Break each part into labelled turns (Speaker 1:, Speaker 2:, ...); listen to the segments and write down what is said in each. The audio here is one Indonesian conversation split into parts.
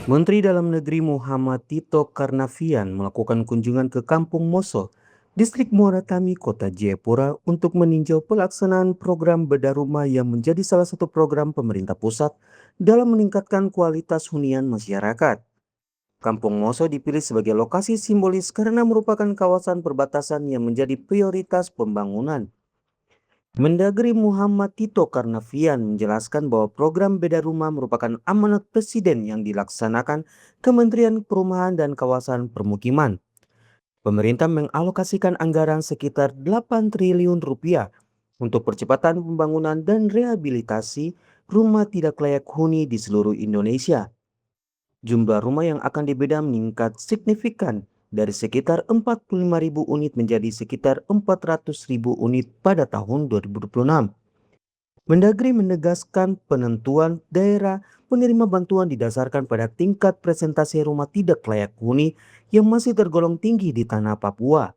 Speaker 1: Menteri Dalam Negeri Muhammad Tito Karnavian melakukan kunjungan ke Kampung Moso, Distrik Muara Tami, Kota Jayapura untuk meninjau pelaksanaan program Bedah Rumah yang menjadi salah satu program pemerintah pusat dalam meningkatkan kualitas hunian masyarakat. Kampung Moso dipilih sebagai lokasi simbolis karena merupakan kawasan perbatasan yang menjadi prioritas pembangunan. Mendagri Muhammad Tito Karnavian menjelaskan bahwa program Bedah Rumah merupakan amanat Presiden yang dilaksanakan Kementerian Perumahan dan Kawasan Permukiman. Pemerintah mengalokasikan anggaran sekitar 8 triliun rupiah untuk percepatan pembangunan dan rehabilitasi rumah tidak layak huni di seluruh Indonesia. Jumlah rumah yang akan dibedah meningkat signifikan dari sekitar 45.000 unit menjadi sekitar 400.000 unit pada tahun 2026. Mendagri menegaskan penentuan daerah penerima bantuan didasarkan pada tingkat presentasi rumah tidak layak huni yang masih tergolong tinggi di tanah Papua.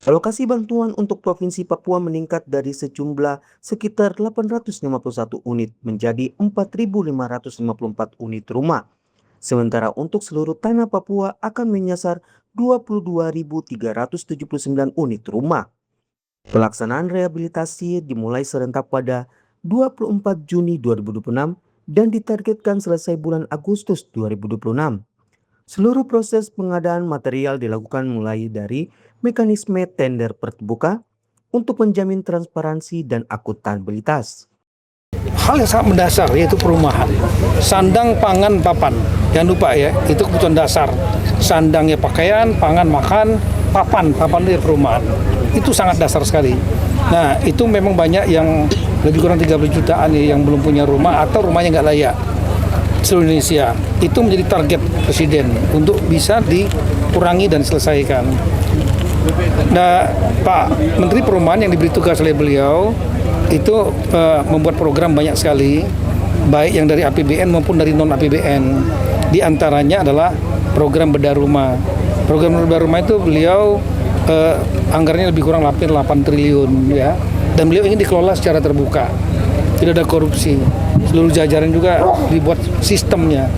Speaker 1: Alokasi bantuan untuk Provinsi Papua meningkat dari sejumlah sekitar 851 unit menjadi 4.554 unit rumah. Sementara untuk seluruh tanah Papua akan menyasar 22.379 unit rumah. Pelaksanaan rehabilitasi dimulai serentak pada 24 Juni 2026 dan ditargetkan selesai bulan Agustus 2026. Seluruh proses pengadaan material dilakukan mulai dari mekanisme tender terbuka untuk menjamin transparansi dan akuntabilitas.
Speaker 2: Hal yang sangat mendasar yaitu perumahan. Sandang, pangan, papan. Jangan lupa ya, itu kebutuhan dasar. Sandangnya pakaian, pangan, makan, papan itu perumahan. Itu sangat dasar sekali. Nah, itu memang banyak yang lebih kurang 30 jutaan ya, yang belum punya rumah atau rumahnya nggak layak. Seluruh Indonesia. Itu menjadi target Presiden untuk bisa dikurangi dan selesaikan. Nah, Pak Menteri Perumahan yang diberi tugas oleh beliau itu membuat program banyak sekali, baik yang dari APBN maupun dari non-APBN. Di antaranya adalah program Bedah Rumah. Program Bedah Rumah itu beliau anggarannya lebih kurang 8 triliun ya. Dan beliau ingin dikelola secara terbuka. Tidak ada korupsi. Seluruh jajaran juga dibuat sistemnya.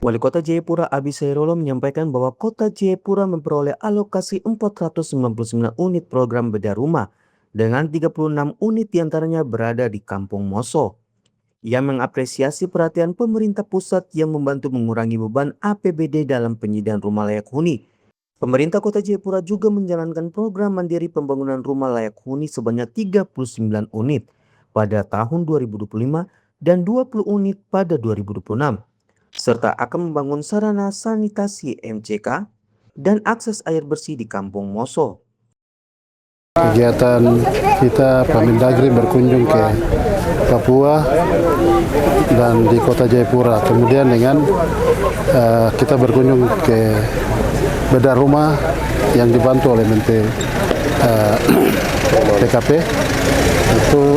Speaker 1: Wali Kota Jayapura Abi Sairolo menyampaikan bahwa Kota Jayapura memperoleh alokasi 499 unit program Bedah Rumah dengan 36 unit diantaranya berada di Kampung Moso. Ia mengapresiasi perhatian pemerintah pusat yang membantu mengurangi beban APBD dalam penyediaan rumah layak huni. Pemerintah Kota Jayapura juga menjalankan program mandiri pembangunan rumah layak huni sebanyak 39 unit pada tahun 2025 dan 20 unit pada 2026, serta akan membangun sarana sanitasi MCK dan akses air bersih di Kampung Moso.
Speaker 3: Kegiatan kita Pak Mendagri berkunjung ke Papua dan di Kota Jayapura. Kemudian dengan kita berkunjung ke Bedah Rumah yang dibantu oleh Menteri PKP. Itu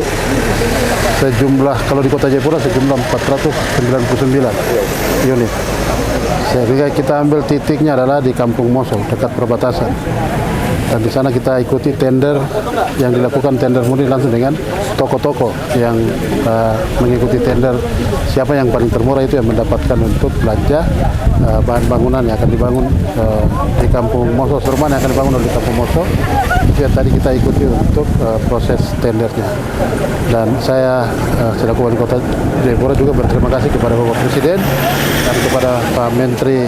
Speaker 3: sejumlah, kalau di Kota Jayapura sejumlah 499 unit. Sehingga kita ambil titiknya adalah di Kampung Moso, dekat perbatasan. Dan di sana kita ikuti tender yang dilakukan, tender murni langsung dengan toko-toko yang mengikuti tender. Siapa yang paling termurah itu yang mendapatkan untuk belanja bahan bangunan yang akan dibangun di Kampung Moso, rumah yang akan dibangun di Kampung Moso. Itu yang tadi kita ikuti untuk proses tendernya. Dan saya selaku Wali Kota Jayapura juga berterima kasih kepada Bapak Presiden dan kepada Pak Menteri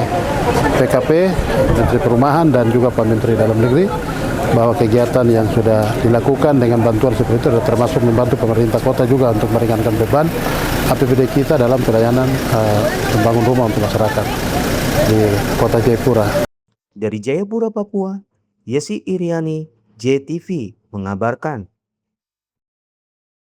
Speaker 3: PKP, Menteri Perumahan dan juga Pak Menteri Dalam Negeri bahwa kegiatan yang sudah dilakukan dengan bantuan seperti itu termasuk membantu pemerintah kota juga untuk meringankan beban APBD kita dalam pelayanan membangun rumah untuk masyarakat di Kota Jayapura.
Speaker 1: Dari Jayapura, Papua, Yesi Iriani, JTV mengabarkan.